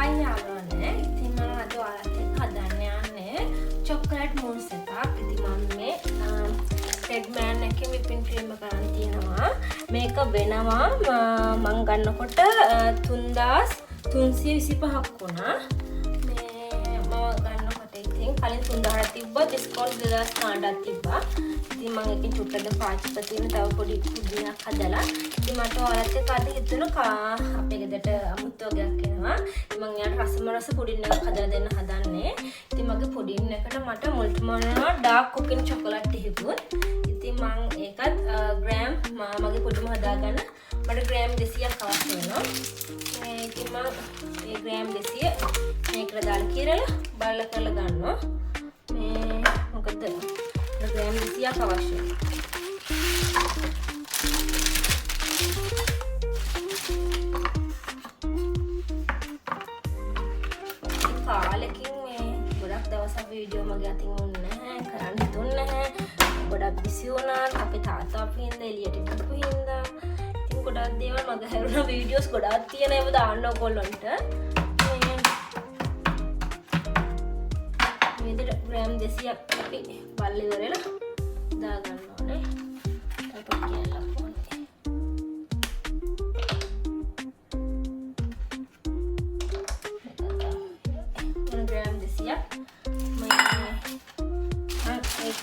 Hi යාළුවනේ. ඉතින් මම අද ඔයාලට එක්ක හදන්න යන්නේ චොකලට් මූස් එකක්. ඉතින් මම මේ රෙඩ්මෑන් එකේ විපින් ක්‍රීම් එක ගන්න තියෙනවා. මේක වෙනවා මම ගන්නකොට 3325ක් වුණා. මේ මම ගන්නකොට ඉතින් කලින් 3000ක් තිබ්බා, ඩිස්කවුන්ට් 2000ක් තිබ්බා. ඉතින් මම එකකින් චුට්ටක් පාච්චිප තියෙන තව පොඩි කුඩියක් හදලා ඉතින් මට ඔයාලත් එක්ක අද හිතුණා අපේ ගෙදරට අමුතු වගේක් එනවා. ඉතින් මම යාට රස පුඩින් එකක් හදලා දෙන්න හදන්නේ. ඉතින් මගේ පුඩින් එකට මට මුල්ටි මොනවා ඩාර්ක් කුකින් චොකලට් තිබුණා. ඉතින් මම ඒකත් ග්‍රෑම් මගේ පුඩිම හදාගන්න මට ග්‍රෑම් 200ක් අවශ්‍ය වෙනවා. ඉතින් මම මේ ග්‍රෑම් 200 මේකට දාලා කියලා බලලා කරලා ගන්නවා. මේ මොකද ග්‍රෑම් 200ක් අවශ්‍යයි. කාලෙකින් මේ ගොඩක් දවසක් වීඩියෝ මගේ අතින් වුණේ නැහැ, කරන්න හිතුන්නේ නැහැ. ගොඩක් බිසි වුණා. අපේ තාත්තා අපි හින්දා එළියට ගිහපු හින්දා. ඉතින් ගොඩක් දේවල් මගේ හැරුණා. වීඩියෝස් ගොඩක් තියෙන ඒවා දාන්න ඔයගොල්ලන්ට. මේ විදිහට ග්‍රෑම් 200ක් අපි බල්ල ඉවරලා දා ගන්න ඕනේ. ඊට කියලා ඕනේ. ග්‍රෑම් 200ක් ඒක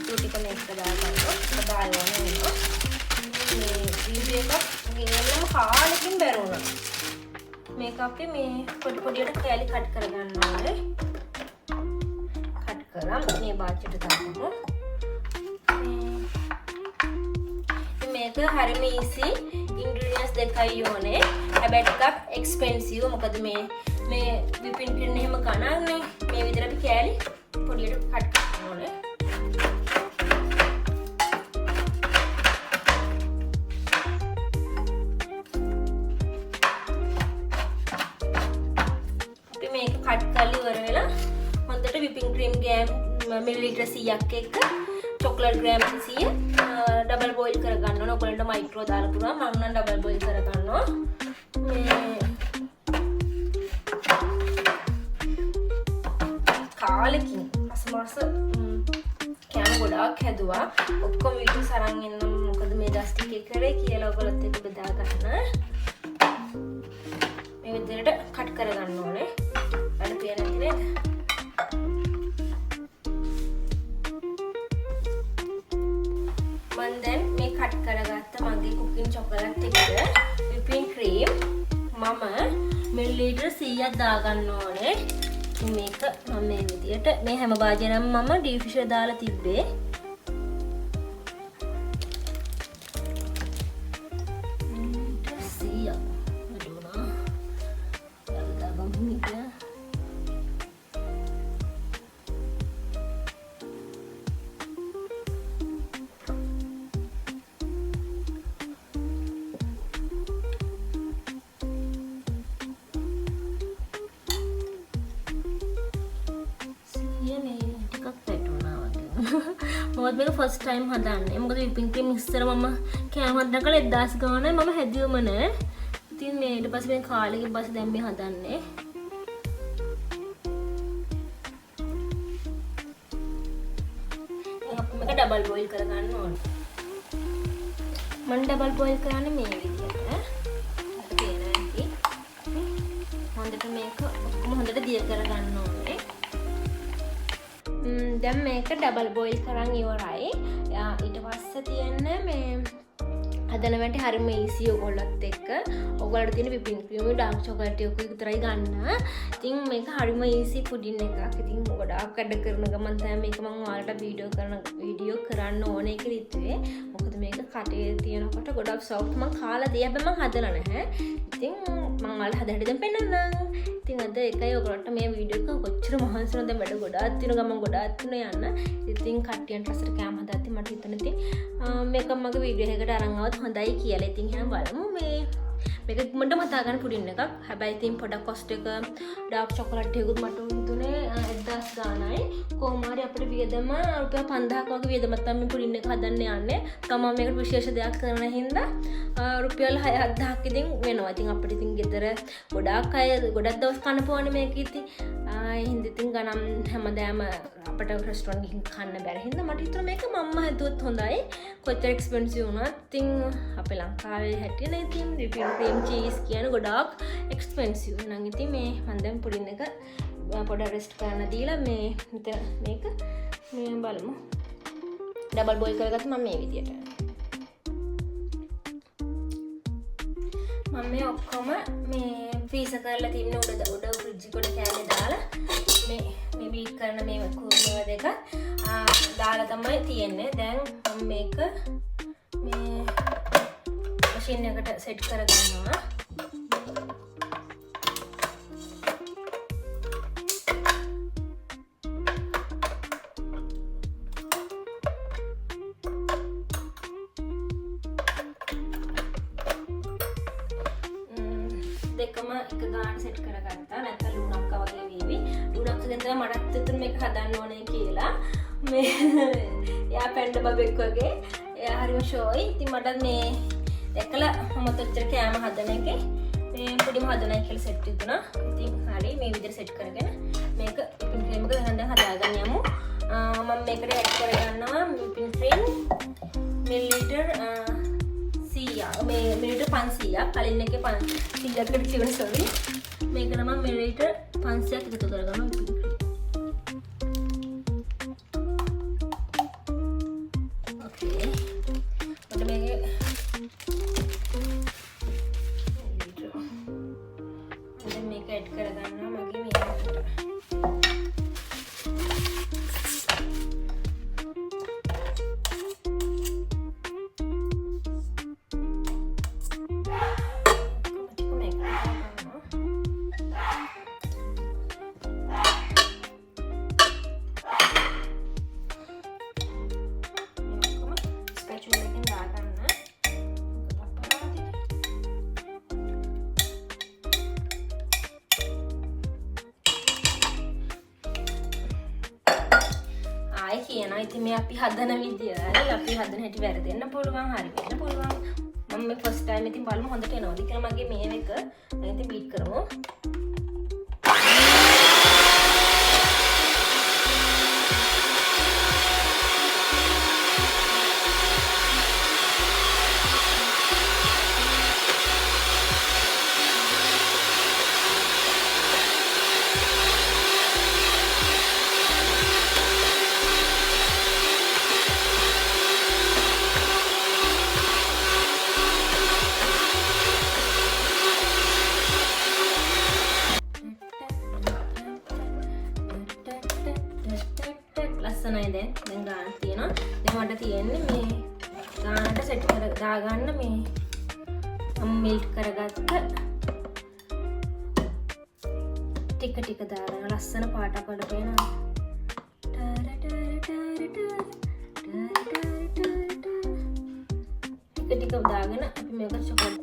ටික මේක දා ගන්නවා. දාලා වෙනවා. මේ වීඩියෝ එකක් ගෙනල්ලාම කාලෙකින් බැරුණා. මේක අපි මේ පොඩි පොඩියට කෑලි කට් කරගන්න ඕනේ. කට් කරලා මේ බාච්චට දාමු. මේක හරිම ඊසි. ඉන්ග්‍රීඩියන්ට්ස් දෙකයි ඕනේ. හැබැයි ටිකක් එක්ස්පෙන්සිව්. මොකද මේ විපින් ක්‍රීම් එහෙම ගණන්නේ මේ විදිහට අපි කෑලි පොඩියට කට් කරන්න ඕනේ. අපි මේක කට් කරලා ඉවර වෙලා හොඳට විපින් ක්‍රීම් ගෑම් මිලිලිටර් 100ක් එක්ක චොකලට් ග්‍රෑම් 100 ඩබල් බොයිල් කරගන්න ඕන. ඔයගොල්ලන්ට මයික්‍රෝ දාලා පුළුවන්. මම නම් ඩබල් බොයිල් කරගන්නවා. මේ කාලෙකින් අසමාස කෑම ගොඩාක් හැදුවා. ඔක්කොම වීඩියෝස් අරන් එන්න මොකද මේ දස් ටිකේ කරේ කියලා ඔයගොල්ලොත් එක්ක බෙදා ගන්න. මේ විදිහට කට් කරගන්න ඕනේ. අර පියන නේද? මම දැන් මේ කට් කරගත්ත මගේ කුකින් චොකලට් එක විපින් ක්‍රීම් මම මිලිලිටර් 100ක් දාගන්න ඕනේ. මේක මම මේ විදියට මේ හැම භාජනයක්ම මම ඩීෆ්‍රිසර් දාලා තිබ්බේ. මොකද මේක ෆස්ට් ටයිම් හදන්නේ. මොකද විපින් ක්‍රීම් ඉස්සර මම කෑම හදන කල 1000 ගානයි මම හැදුවම නෑ. ඉතින් මේ ඊට පස්සේ මේ කාලෙකින් පස්සේ දැන් මේ හදන්නේ. අපි මේක ඩබල් බොයිල් කරගන්න ඕනේ. මම ඩබල් බොයිල් කරන්නේ මේ විදිහට. තේන ඇති. හොඳට මේක ඔක්කොම හොඳට දිය කරගන්න ඕනේ. දැන් මේක ඩබල් බොයිල් කරන් ඉවරයි. ඊට පස්සේ තියෙන්නේ මේ හදන වැඩි හරිම ඊසි ඔයගොල්ලොත් එක්ක. ඔයගොල්ලන්ට තියෙන විපින් ක්‍රීම් ඩාර්ක් චොකලට් එක විතරයි ගන්න. ඉතින් මේක හරිම ඊසි පුඩින් එකක්. ඉතින් ගොඩාක් වැඩ කරන ගමන් තමයි මේක මම ඔයාලට වීඩියෝ කරන්න ඕනේ කියලා හිතුවේ. මොකද මේක කටේ තියෙනකොට ගොඩක් සොෆ්ට්. මම කාලා දී හැබැයි මම හදලා නැහැ. ඉතින් මම ඔයාලට හදලා දැන් පෙන්නන්නම්. ඉතින් අද එකයි ඔයගොල්ලන්ට මේ වීඩියෝ එක කොච්චර මහන්සි වෙනවද වැඩ ගොඩාක් තියෙන ගමන් ගොඩාක් තියෙන යන්න. ඉතින් කට්ටියන්ට රසට කෑම හදද්දි මට හිතුණා ඉතින් මේක මගේ වීඩියෝ එකකට අරන් ආවොත් හොඳයි කියලා. ඉතින් එහෙනම් බලමු මේක මට මතා ගන්න පුඩින් එකක්. හැබැයි ඉතින් පොඩක් කොස්ට් එක ඩාර්ක් චොකලට් එකකුත් මට හිතුනේ 1000 ගාණයි. කොහොම හරි අපිට වියදම රුපියල් 5000ක් වගේ වියදමක් තමයි මේ පුඩින් එක හදන්න යන්නේ. ගමන් මේකට විශේෂ දෙයක් කරන හින්දා රුපියල් 6-7000ක් ඉතින් වෙනවා. ඉතින් අපිට ඉතින් ගෙදර ගොඩක් දවස් කන්න පොවන්නේ මේක ඉතින්. හින්දා ඉතින් ගණන් හැමදාම අපිට රෙස්ටොරන්ට් ගිහින් කන්න බැරි හින්දා මට හිතුණා මේක මම්ම හදුවොත් හොඳයි. කොච්චර එක්ස්පෙන්සිව් වුණත් ඉතින් අපේ ලංකාවේ හැටියට ඉතින් රිපින් ක්‍රීම් චීස් කියන ගොඩාක් එක්ස්පෙන්සිව්. නම් ඉතින් මේ මම දැන් පුඩින් එක පොඩ රෙස්ට් කරන්න දීලා මේ මේක මේ බලමු. ඩබල් බෝයිල් කරගත්ත මම මේ විදියට. මම මේ ඔක්කොම මේ ෆ්‍රීසර් කරලා තින්න උඩ ෆ්‍රිජ් එකට කෑල්ලේ දාලා මේ බීට් කරන මේ මේවා දෙක දාලා තමයි තියෙන්නේ. දැන් මම මේක මේ මැෂින් එකට සෙට් කරගන්නවා. දෙකම එක ගාන සෙට් කරගත්තා. නැත්නම් ලුණක්ක වගේ වේවි. ලුණක්ක දැන් තමයි මටත් හිතුනේ මේක හදන්න ඕනේ කියලා. මේ යා පැන්ඩ බබෙක් වගේ. එයා හරිම ෂෝයි. ඉතින් මට මේ දැකලා මම තොච්චර කෑම හදන එකේ මේ පොඩිම හදනයි කියලා සෙට් හිතුණා. ඉතින් හරි මේ විදිහට සෙට් කරගෙන මේක විපින් ක්‍රීම් එක දැන් හදාගන්න යමු. මම මේකට ඇඩ් කරගන්නවා විපින් ක්‍රීම් මිලිලිටර් 100 මේ මිලිලිටර් 500ක්. කලින් එකේ 100කට කියවන සෝරි. මේක නම් මිලිලිටර් 500ක් එකතු කරගන්නවා විපින් ක්‍රීම්. ඕකේ. මට මේක ඇඩ් කරගන්නවා මගේ මේකට. කියනවා ඉතින් මේ අපි හදන විදිය අපි හදන හැටි වැරදෙන්න පුළුවන් හරි වෙන්න පුළුවන්. මම මේ ෆස්ට් ටයිම් ඉතින් බලමු හොඳට එනවද කියලා. මගේ මේ එක දැන් ඉතින් බීට් කරමු. ලස්සනයි දැන් ගාන තියෙනවා. දැන් මට තියෙන්නේ මේ ගානට සෙට් කර දාගන්න මේ මම මෙල්ට් කරගත්ත ටික දාගෙන ලස්සන පාටක් වල පේනවා. ටික දාගෙන අපි මේක චොකලට්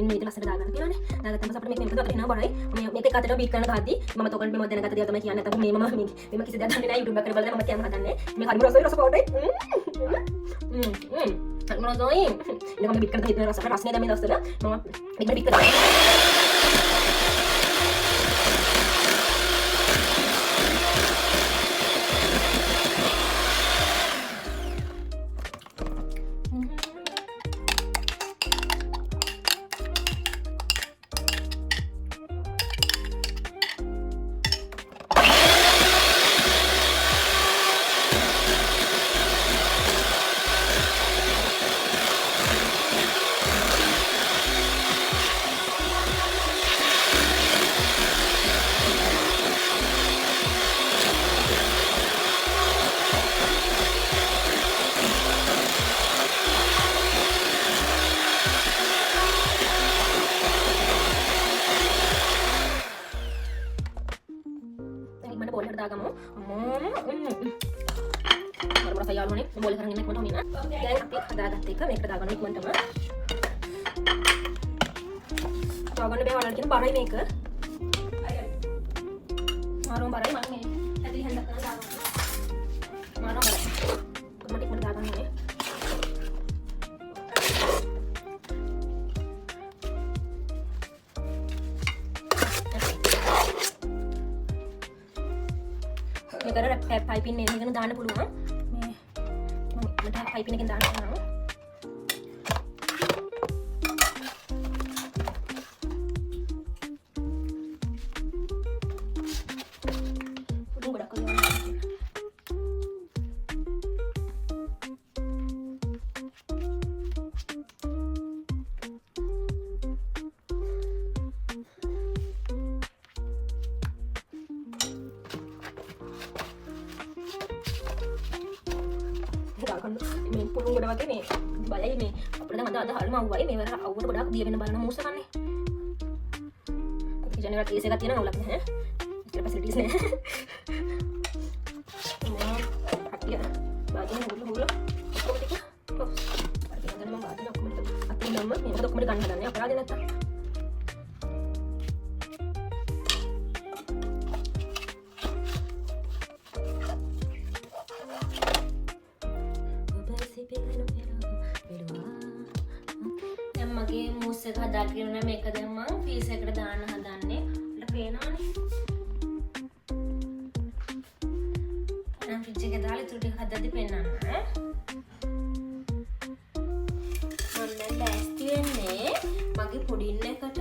මේක ලස්සට දාගන්න තියෙනවානේ. දාගත්තම අපිට මේක මෙතන අපිට එනවා බරයි. මේක එක අතට බීට් කරන ගහද්දි මම තෝකන් මේ දැනගත්ත දේ තමයි කියන්නේ. නැත්නම් මේ මම කිසි දෙයක් දන්නේ නැහැ. YouTube එකේ බලලා මම කැම හදන්නේ. මේ හරිම රසයි පාටයි. හරිම රසයි. ඉතින් මම බීට් කරලා තියෙන රසනේ දැන් මේ දවස්වල මම මේක බීට් කරලා Baru saya යාළුවනේ බෝල් කරගෙන ඉන්න කොහොමද හොමිනා දැන් අපි හදාගත්ත එක මේකට දාගන්න ඉක්මනටම දාගන්න බෑ වලට කියන බරයි මේක මාරෝ බරයි මම මේ ඇතුලේ හැන්දක් කරලා දාගන්න මාරෝ බරයි මට ඉක්මනට දාගන්න ඕනේ මේකට පයිපින් එකකින් දාන්න පුළුවන් මේ මට පයිපින් එකකින් දාන්න පුළුවන් උඩින් ගොඩක් කරලා මේ පුරුන් ගොඩ වගේ මේ බලයි මේ අපිට දැන් අද හරියම අවුවයි මේ වර අවුවට ගොඩක් දිය වෙන බලන මූස කන්නේ අපි ජෙනරල් කේස් එකක් තියෙනවා අවුලක් නැහැ ඉතල ෆැසිලිටිස් නැහැ මම අක්කිය බාගෙන හුල ඔක්කොම ටික අරගෙන ගන්න මම බාගෙන ඔක්කොම ටික අපි නම් මේක ඔක්කොම ටික ගන්න හදන්නේ අපරාධ නැත්තම් මගේ මූස් එක හදාගෙන මේක දැන් මම පීස් එකට දාන්න හදන්නේ. අපිට පේනවනේ. දැන් ෆ්‍රිජ් එකේ දාලා ඉතුරු ටික හදද්දි පෙන්නන්න. මම ලෑස්ති වෙන්නේ මගේ පුඩින් එකට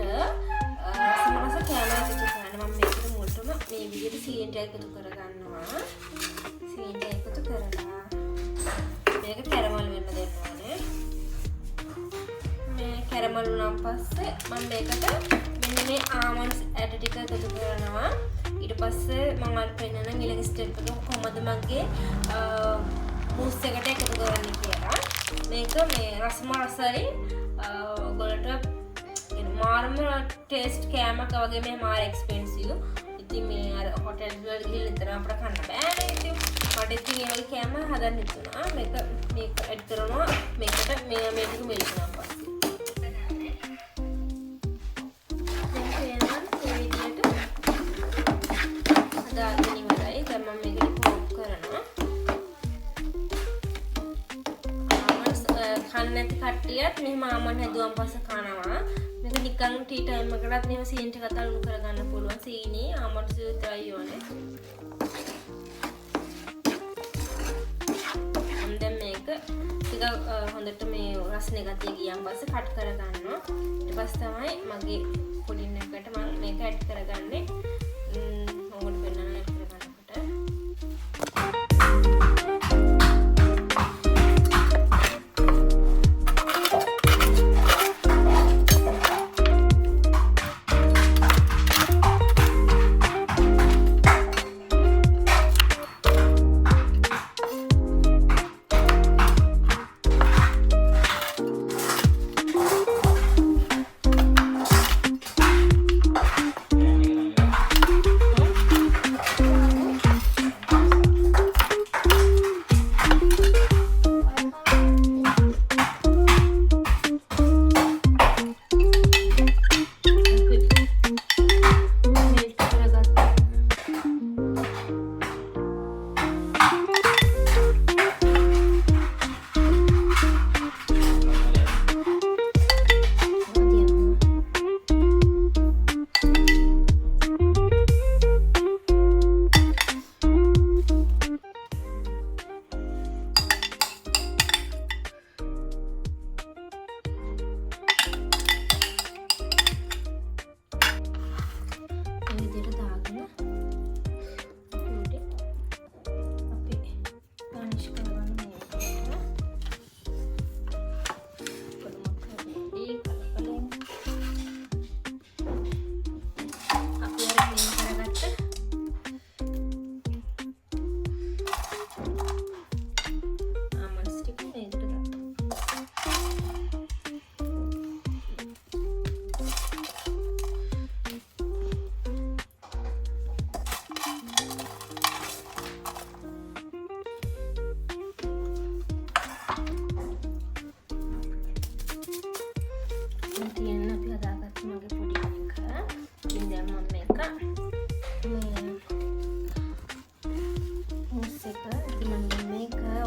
සමහරස කෑමක් එකතු කරන්න. මම මේකට මුලටම මේ විදිහට සීනි එකතු කරගන්නවා. සීනි එකතු කරලා මේක කැරමල් වෙන්න දෙන්න ඕනේ. කැරමල් වුණාන් පස්සේ මම මේකට මෙන්න මේ ආමන්ඩ්ස් ඇට ටික එකතු කරනවා. ඊට පස්සේ මම අර පෙන්නන ඊළඟ ස්ටෙප් එක කොහොමද මගේ මූස් එකට එකතු කරන්නේ කියලා. මේක මේ රසයි ඔයගොල්ලන්ට මාර්ම ටේස්ට් කෑමක් වගේ මේ මාර එක්ස්පෙන්සිව්. ඉතින් මේ අර හොටෙල් වල ගිහින් විතර අපිට කන්න බෑනේ. ඉතින් මට ඉතින් ඒ වගේ කෑම හදන්න හිතුණා. මේක ඇඩ් කරනවා මේකට මේ ටික මෙල්කනවා පස්සේ. නැති කට්ටියත් මෙහෙම ආමන්ඩ් හැදුවන් පස්සේ කනවා. මේක නිකන් ටී ටයිම් එකකටත් මෙහෙම සීනි ටිකක් අලුණු කරගන්න පුළුවන්. සීනි ආමන්ඩ්ස් විතරයි ඕනේ. දැන් මේක ටික හොඳට මේ රසනේ ගතිය ගියන් පස්සේ කට් කරගන්නවා. ඊට පස්සේ තමයි මගේ පුඩින් එකට මම මේක ඇඩ් කරගන්නේ. ඕකට වෙනන්න ඇඩ් කරගන්නකොට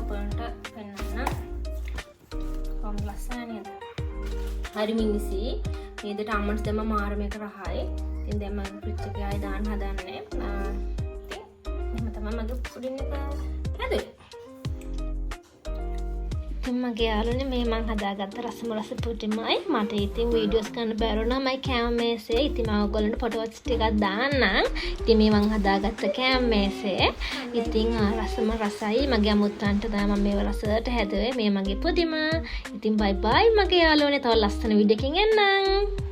ඔබන්ට පෙන්වන්න. කොහොම ලස්සන නේද? හරි මිනිසි. මේකට ආමන්ඩ්ස් දැම්ම මාරම එක රහයි. ඉතින් දැන් මම ෆ්‍රිජ් එකේ ආයෙ දාන්න හදන්නේ. ඉතින් එහෙම තමයි මගේ පුඩින් එක හැදුවේ. ඉතින් මගේ යාළුවනේ මේ මං හදාගත්ත රසම පුඩින්මයි. මට ඉතින් වීඩියෝස් කරන්න බැරුණා මයි කැම මේසේ. ඉතින් මම ඔයගොල්ලන්ට ෆොටෝස් ටිකක් දාන්නම්. ඉතින් මේ මං හදාගත්ත කැම මේසේ. ඉතින් රසම රසයි. මගේ අමුත්තන්ට තමයි මම මේව රසට හැදුවේ. මේ මගේ පුඩිම. ඉතින් බයි බයි මගේ යාළුවනේ. තව ලස්සන වීඩියෝ එකකින් එන්නම්.